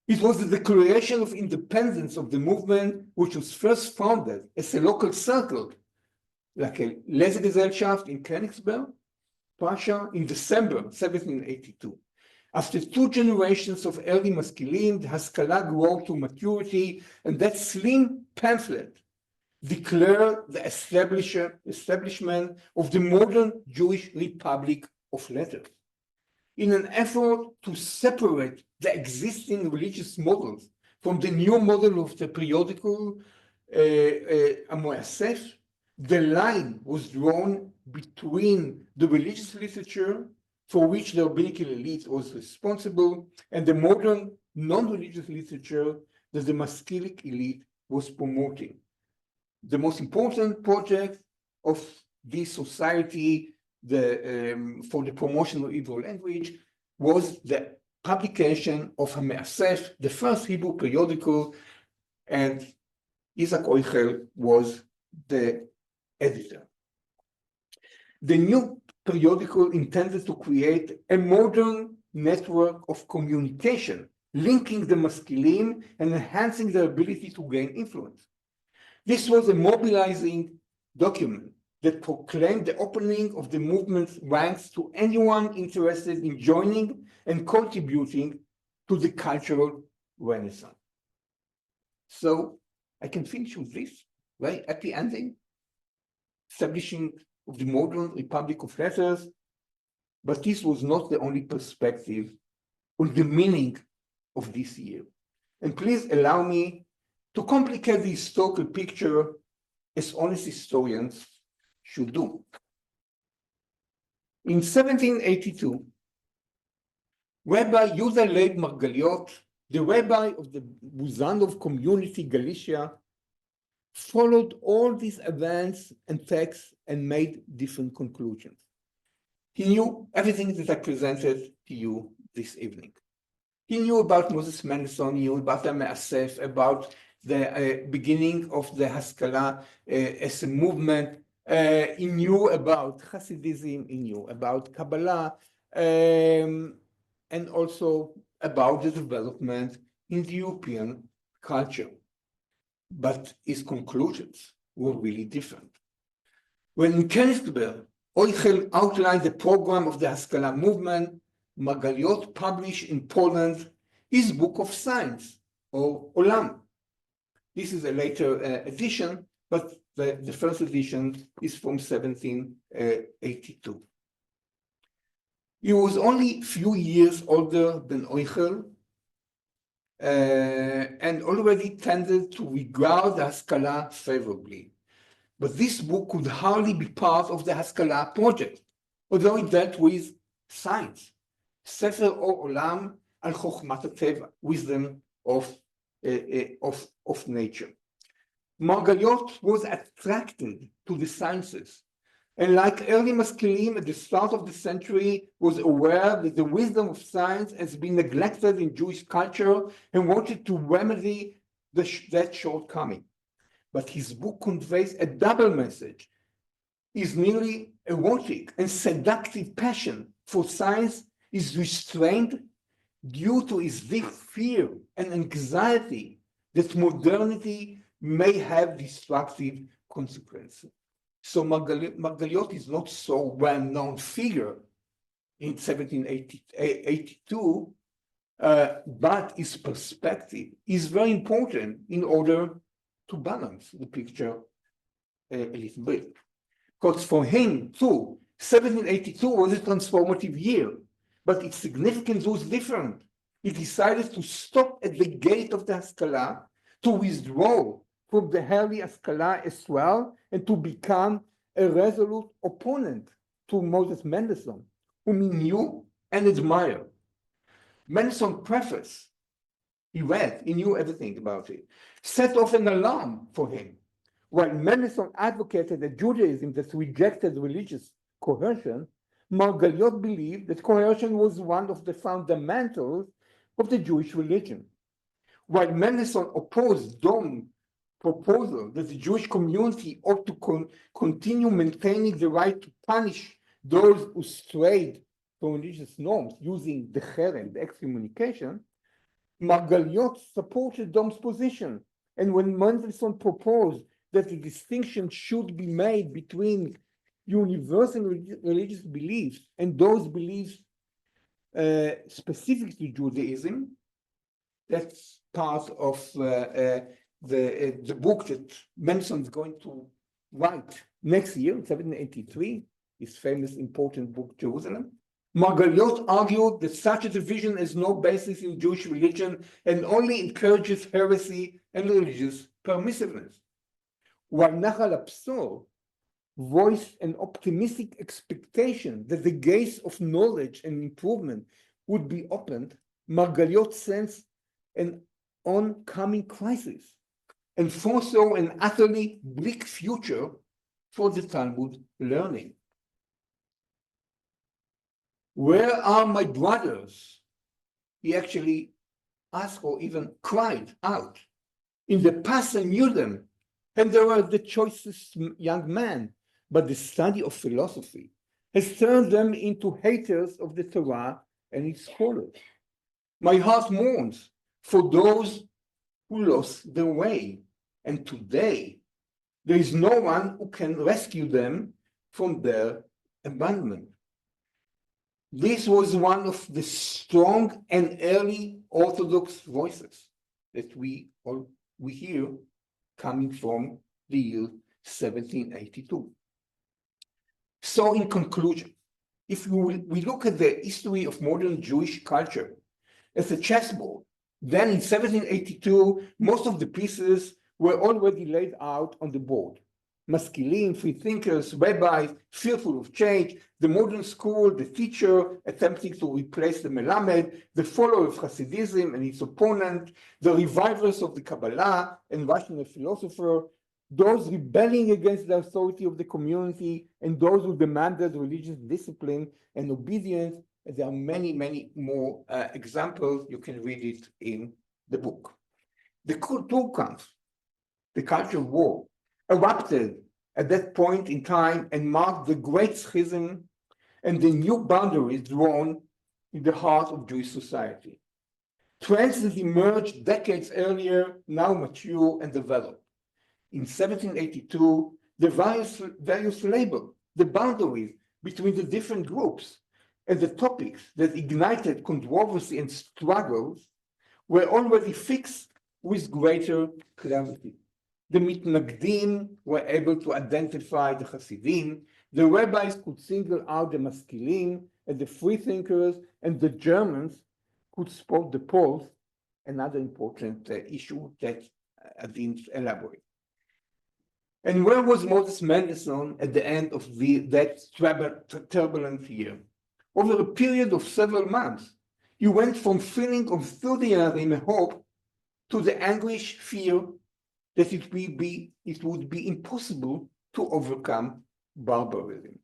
It was the Declaration of Independence of the movement, which was first founded as a local circle, like a Lesegesellschaft in Königsberg, Prussia, in December 1782. After 2 generations of early maskilim, the Haskalah grew to maturity, and that slim pamphlet declared the establishment of the modern Jewish Republic of Letters. In an effort to separate the existing religious models from the new model of the periodical Amoyasef, the line was drawn between the religious literature for which the rabbinical elite was responsible and the modern non-religious literature that the maskilic elite was promoting. The most important project of this society for the promotion of Hebrew language was the publication of HaMe'asef, the first Hebrew periodical, and Isaac Euchel was the editor. The new periodical intended to create a modern network of communication, linking the maskilim and enhancing their ability to gain influence. This was a mobilizing document that proclaimed the opening of the movement's ranks to anyone interested in joining and contributing to the cultural renaissance. So I can finish with this, right? Happy ending, establishing of the modern Republic of Letters, but this was not the only perspective on the meaning of this year. And please allow me to complicate the historical picture as honest historians should do. In 1782, Rabbi Yehuda Leib Margaliot, the rabbi of the Buzanov community, Galicia, followed all these events and texts and made different conclusions. He knew everything that I presented to you this evening. He knew about Moses Mendelssohn, he knew about the Me'asef, about the beginning of the Haskalah as a movement. He knew about Hasidism, he knew about Kabbalah, and also about the development in the European culture. But his conclusions were really different. When in Königsberg, Euchel outlined the program of the Haskalah movement, Margaliot published in Poland his book of science, or Olam. This is a later edition, but the first edition is from 1782. He was only a few years older than Euchel, and already tended to regard the Haskalah favorably. But this book could hardly be part of the Haskalah project, although it dealt with science. Sefer Or Olam al Chochmat HaTeva, wisdom of nature. Margaliot was attracted to the sciences, and like early maskilim at the start of the century, was aware that the wisdom of science has been neglected in Jewish culture and wanted to remedy that shortcoming. But his book conveys a double message. His nearly erotic and seductive passion for science is restrained due to his deep fear and anxiety that modernity may have destructive consequences. So Margaliot is not so well-known figure in 1782, but his perspective is very important in order to balance the picture a little bit. Because for him, too, 1782 was a transformative year, but its significance was different. He decided to stop at the gate of the Haskalah, to withdraw from the early Haskalah as well, and to become a resolute opponent to Moses Mendelssohn, whom he knew and admired. Mendelssohn's preface, he read, he knew everything about it, set off an alarm for him. While Mendelssohn advocated a Judaism that rejected religious coercion, Margaliot believed that coercion was one of the fundamentals of the Jewish religion. While Mendelssohn opposed Dom's proposal that the Jewish community ought to continue maintaining the right to punish those who strayed from religious norms using the cherem, the excommunication, Margaliot supported Dom's position. And when Mendelssohn proposed that the distinction should be made between universal religious beliefs and those beliefs specific to Judaism, that's part of the book that Mendelssohn is going to write next year, 1783, his famous important book, Jerusalem. Margaliot argued that such a division has no basis in Jewish religion and only encourages heresy and religious permissiveness. While Nachal Absor voiced an optimistic expectation that the gates of knowledge and improvement would be opened, Margaliot sensed an oncoming crisis and foresaw an utterly bleak future for the Talmud learning. Where are my brothers? He actually asked or even cried out. In the past I knew them, and they were the choicest young men, but the study of philosophy has turned them into haters of the Torah and its scholars. My heart mourns for those who lost their way, and today there is no one who can rescue them from their abandonment. This was one of the strong and early Orthodox voices that we hear coming from the year 1782. So in conclusion, if we look at the history of modern Jewish culture as a chessboard, then in 1782, most of the pieces were already laid out on the board. Maskilim, free thinkers, rabbis, fearful of change, the modern school, the teacher attempting to replace the Melamed, the follower of Hasidism and its opponent, the revivers of the Kabbalah and rational philosopher, those rebelling against the authority of the community, and those who demanded religious discipline and obedience. And there are many, many more examples. You can read it in the book. The Kulturkampf, the culture war, erupted at that point in time and marked the great schism and the new boundaries drawn in the heart of Jewish society. Trends that emerged decades earlier now mature and develop. In 1782, the various labels, the boundaries between the different groups, and the topics that ignited controversy and struggles were already fixed with greater clarity. The Mitnagdim were able to identify the Hasidim, the rabbis could single out the Maskilim and the freethinkers, and the Germans could spot the Poles, another important issue that I didn't elaborate. And where was Moses Mendelssohn at the end of that turbulent year? Over a period of several months, he went from feeling of enthusiasm and hope to the anguish fear that it would be impossible to overcome barbarism.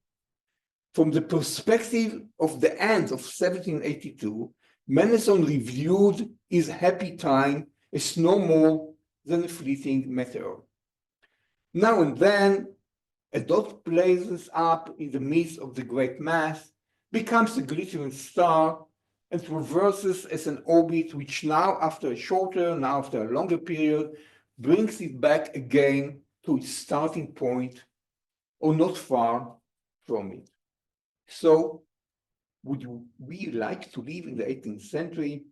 From the perspective of the end of 1782, Mendelssohn reviewed his happy time as no more than a fleeting meteor. Now and then, a dot blazes up in the midst of the great mass, becomes a glittering star, and traverses as an orbit which now after a shorter, now after a longer period, brings it back again to its starting point, or not far from it. So, would we like to live in the 18th century?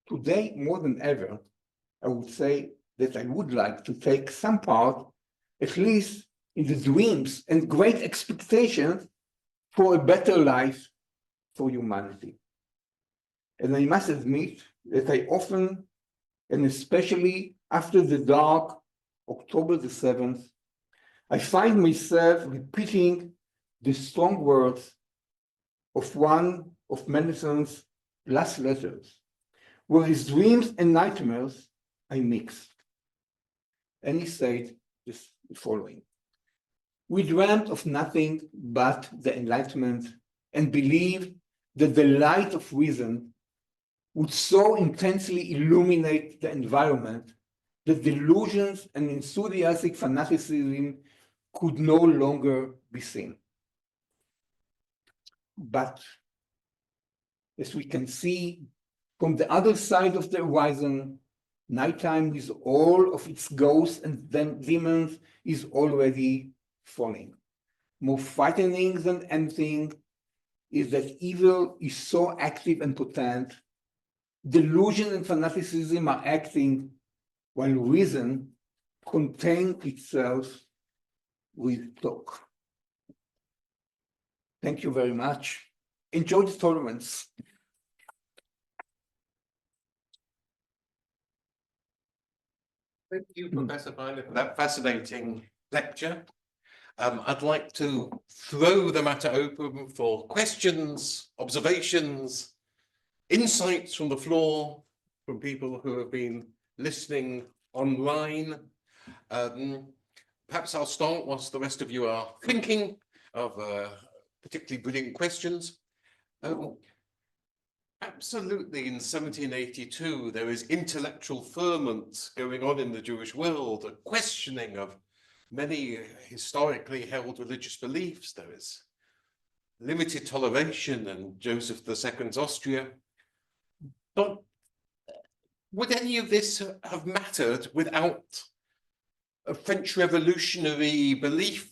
Today, more than ever, I would say that I would like to take some part, at least in the dreams and great expectations for a better life for humanity. And I must admit that I often, and especially after the dark October the 7th, I find myself repeating the strong words of one of Mendelssohn's last letters, where his dreams and nightmares I mixed. And he said the following: "We dreamt of nothing but the enlightenment and believed that the light of reason would so intensely illuminate the environment that delusions and enthusiastic fanaticism could no longer be seen. But as we can see from the other side of the horizon, nighttime with all of its ghosts and demons is already falling. More frightening than anything is that evil is so active and potent, delusion and fanaticism are acting while reason contains itself with talk." Thank you very much. Enjoy the tolerance. Thank you, Professor Byler, for that fascinating lecture. I'd like to throw the matter open for questions, observations, insights from the floor, from people who have been listening online. Perhaps I'll start whilst the rest of you are thinking of particularly brilliant questions. Absolutely, in 1782, there is intellectual ferment going on in the Jewish world, a questioning of many historically held religious beliefs. There is limited toleration in Joseph II's Austria. But would any of this have mattered without a French revolutionary belief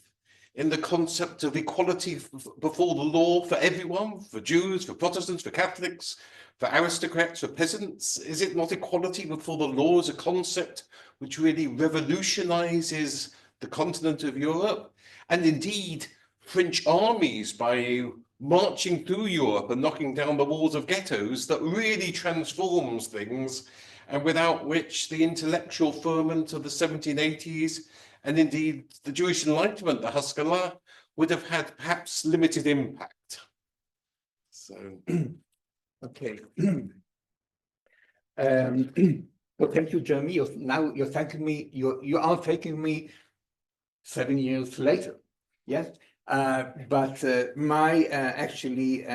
in the concept of equality before the law for everyone, for Jews, for Protestants, for Catholics, for aristocrats, for peasants? Is it not equality before the law as a concept which really revolutionizes the continent of Europe? And indeed, French armies, by marching through Europe and knocking down the walls of ghettos, that really transforms things, and without which the intellectual ferment of the 1780s and indeed the Jewish Enlightenment, the Haskalah, would have had perhaps limited impact. So, Okay. Well, thank you, Jeremy. Now you're thanking me. You are thanking me 7 years later. Yes. But my actually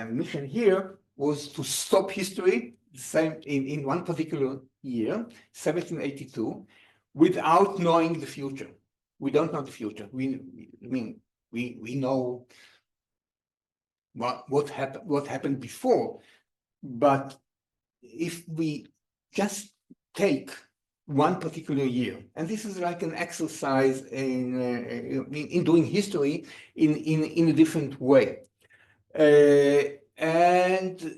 mission here was to stop history, same in one particular year, 1782, without knowing the future. We don't know the future. We know what happened before, but if we just take one particular year, and this is like an exercise in doing history in a different way, and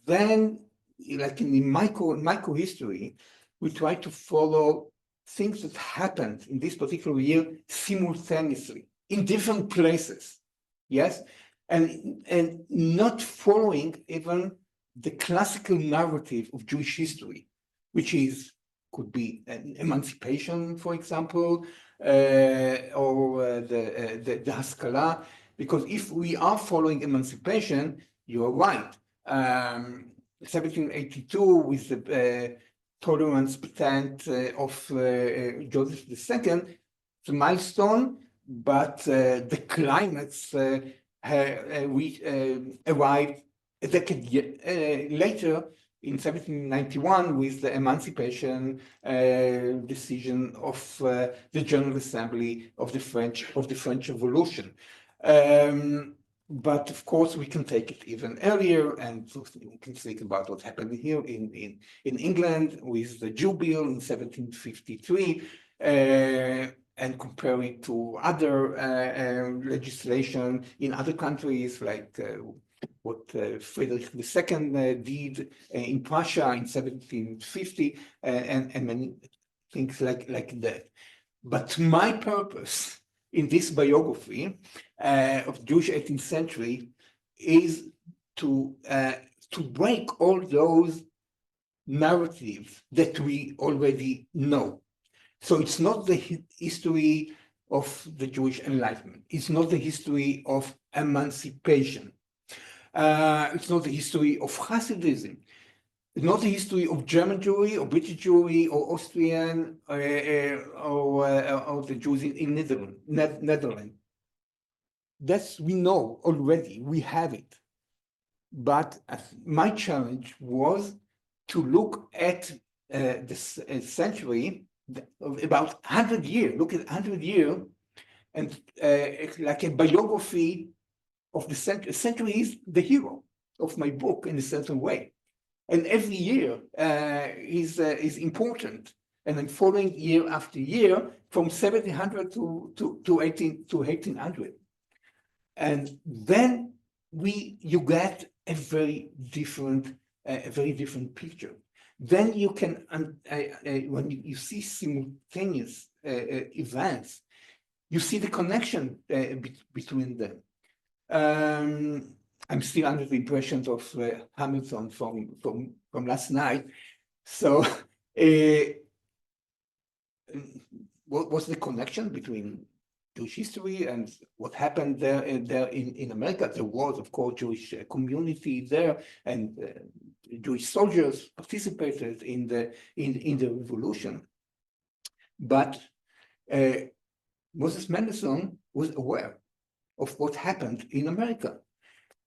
then, like in the micro history, we try to follow things that happened in this particular year simultaneously in different places. Yes, and not following even the classical narrative of Jewish history, which could be an emancipation, for example, or the Haskalah. Because if we are following emancipation, you are right. 1782, with the tolerance patent of Joseph II, it's a milestone, but the climax we arrived a decade later in 1791 with the emancipation decision of the General Assembly of the French Revolution. But of course, we can take it even earlier, and we can think about what happened here in England with the Jew Bill in 1753, and compare it to other legislation in other countries, like what Friedrich II did in Prussia in 1750, and many things like that. But my purpose in this biography of Jewish 18th century is to break all those narratives that we already know. So it's not the history of the Jewish Enlightenment. It's not the history of emancipation. It's not the history of Hasidism. It's not the history of German Jewry or British Jewry or Austrian or the Jews in Netherlands. That's we know already. We have it. But my challenge was to look at this century about 100 years. Look at 100 years, and like a biography of the century. The century is the hero of my book in a certain way. And every year is important, and I'm following year after year from 1700 to 1800, and then you get a very different picture. Then you can when you see simultaneous events, you see the connection between them. I'm still under the impression of Hamilton from last night. So, what was the connection between Jewish history and what happened there in America? There was, of course, Jewish community there, and Jewish soldiers participated in the revolution. But Moses Mendelssohn was aware of what happened in America.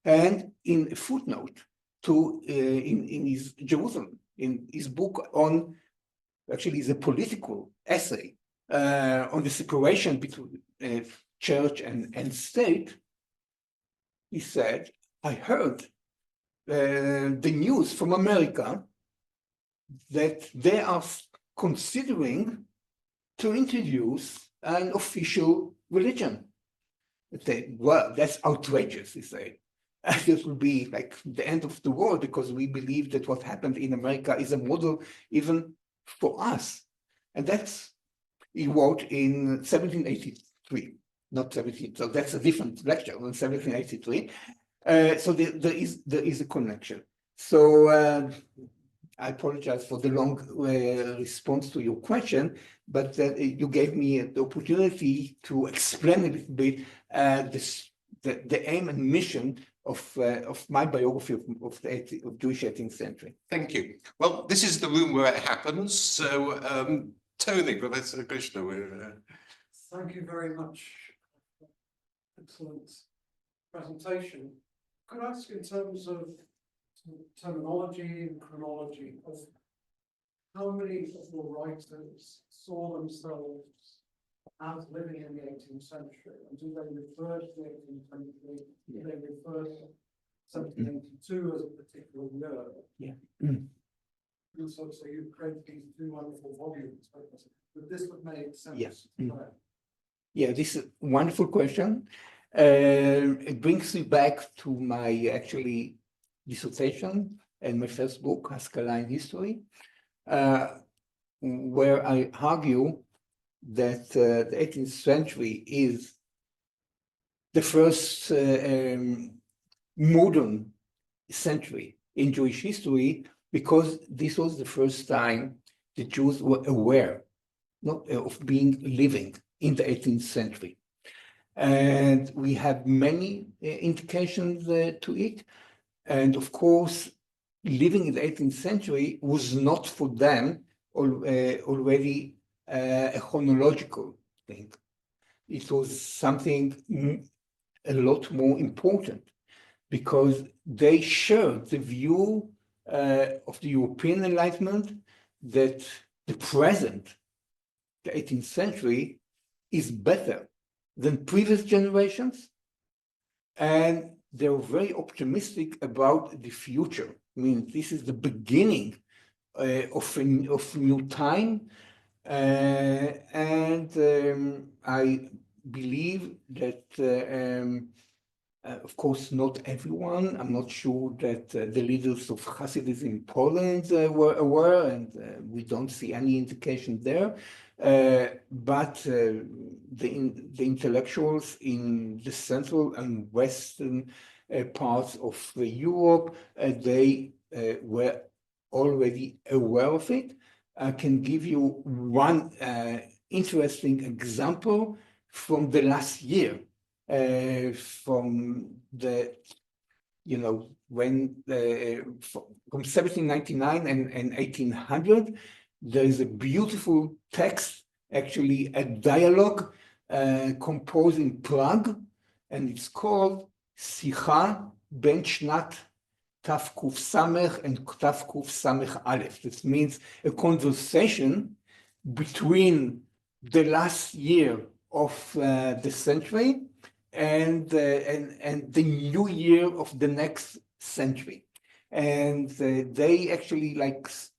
And in a footnote in his Jerusalem, in his book on, actually is a political essay on the separation between church and state, he said, I heard the news from America that they are considering to introduce an official religion. Well, that's outrageous, he said. This will be like the end of the world because we believe that what happened in America is a model even for us. And that's, he wrote in 1783, not 17, so that's a different lecture, in 1783. So there is a connection. So I apologize for the long response to your question, but you gave me the opportunity to explain a little bit the aim and mission of my biography of Jewish 18th century. Thank you. Well, this is the room where it happens. So, Tony, Professor Krishna, Thank you very much. Excellent presentation. Could I ask in terms of terminology and chronology of how many of the writers saw themselves as living in the 18th century, and do they refer to the 1823? Do they refer to 1782 as a particular year? Yeah. And so you've created these two wonderful volumes, but this would make sense. Yes. Yeah, this is a wonderful question. It brings me back to my actually dissertation and my first book, Haskalah in History, where I argue that the 18th century is the first modern century in Jewish history, because this was the first time the Jews were aware of being living in the 18th century. And we have many indications to it. And of course, living in the 18th century was not for them already a chronological thing. It was something a lot more important, because they shared the view of the European Enlightenment that the present, the 18th century, is better than previous generations, and they were very optimistic about the future. I mean, this is the beginning of new time, and I believe that Of course, not everyone. I'm not sure that the leaders of Hasidism in Poland were aware, and we don't see any indication there. But the intellectuals in the central and western parts of Europe, they were already aware of it. I can give you one interesting example from the last year, from the, when from 1799 and 1800, there is a beautiful text, actually a dialogue composed in Prague, and it's called Sicha ben Shnat Tafkuf Samech and Tafkuf Samech Aleph. This means a conversation between the last year of the century and the new year of the next century. And they actually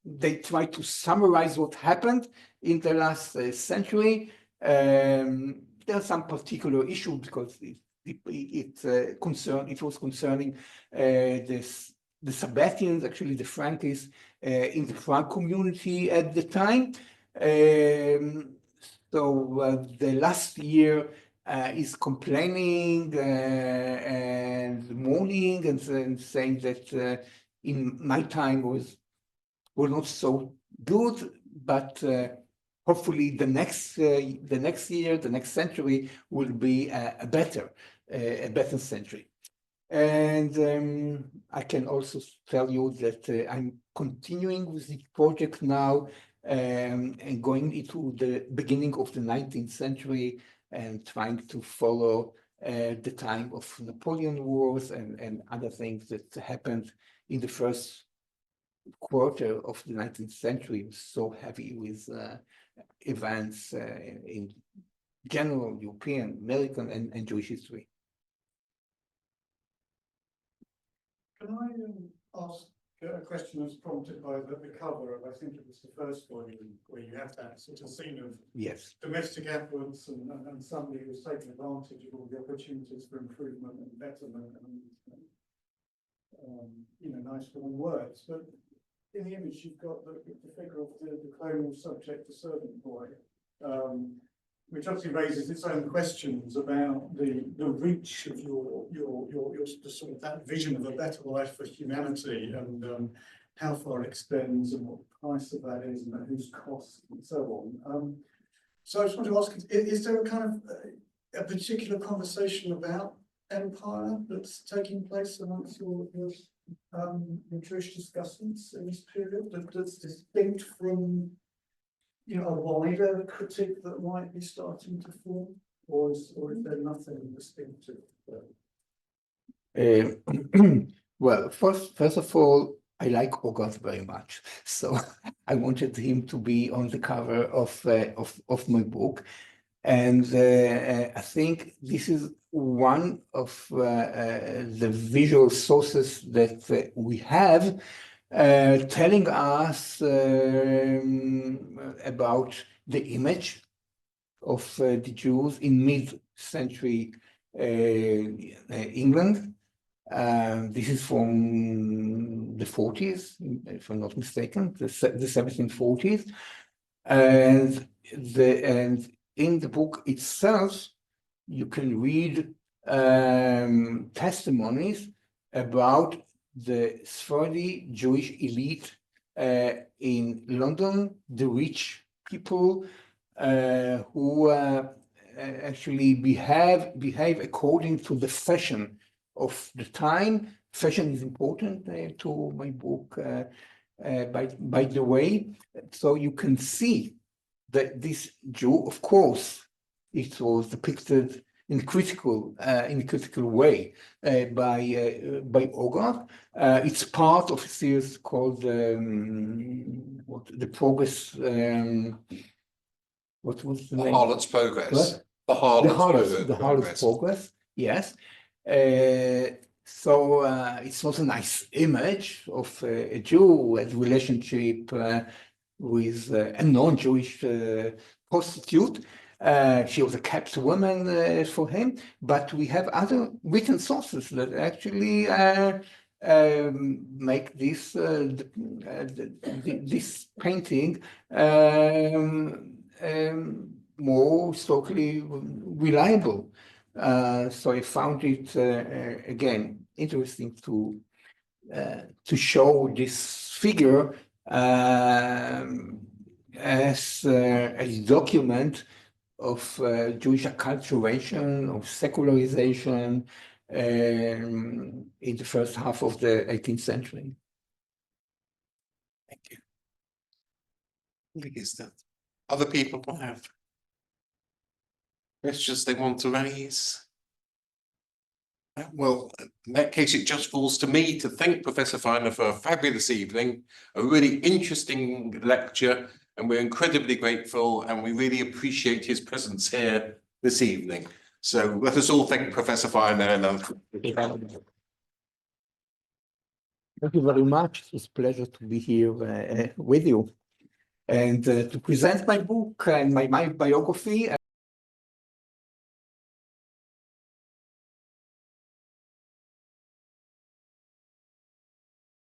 they try to summarize what happened in the last century. There are some particular issues because it was concerning the Sabbatheans, actually the Frankists in the Frank community at the time. So the last year is complaining and mourning and saying that in my time was not so good, but hopefully the next year, the next century will be a better century. And I can also tell you that I'm continuing with the project now and going into the beginning of the 19th century and trying to follow the time of Napoleon Wars and other things that happened in the first quarter of the 19th century. It was so heavy with events in general, European, American, and Jewish history. Can I ask a question that's prompted by the cover of, I think it was the first volume, where you have that sort of scene of Yes. domestic affluence and somebody who's taken advantage of all the opportunities for improvement and betterment and nice warm words. But in the image, you've got the figure of the colonial subject, the servant boy, which obviously raises its own questions about the reach of your sort of that vision of a better life for humanity and how far it extends and what the price of that is and at whose cost and so on. So I just want to ask, is there a kind of a particular conversation about empire that's taking place amongst your Jewish discussants in this period that's distinct from a wider critique that might be starting to form, or is there nothing distinctive there? Well, first of all, I like Hogarth very much, so I wanted him to be on the cover of my book, and I think this is one of the visual sources that we have telling us about the image of the Jews in mid-century England. This is from the 40s, if I'm not mistaken, the 1740s, and in the book itself, you can read testimonies about the Sephardi Jewish elite in London, the rich people who actually behave according to the fashion of the time. Fashion is important to my book, by the way. So you can see that this Jew, of course, it was depicted in critical way by Hogarth. It's part of a series called the Progress. What was the name? Harlot's Progress. What? The Harlot's Progress. Yes. So it's not a nice image of a Jew as relationship with a non-Jewish prostitute. She was a kept woman for him, but we have other written sources that actually make this painting more historically reliable. So I found it again interesting to show this figure as a document of Jewish acculturation, of secularization in the first half of the 18th century. Thank you. I think it's that other people have questions they want to raise. Well, in that case, it just falls to me to thank Professor Feiner for a fabulous evening, a really interesting lecture, and we're incredibly grateful, and we really appreciate his presence here this evening. So let us all thank Professor Feiner. Thank you very much. It was a pleasure to be here with you and to present my book and my biography.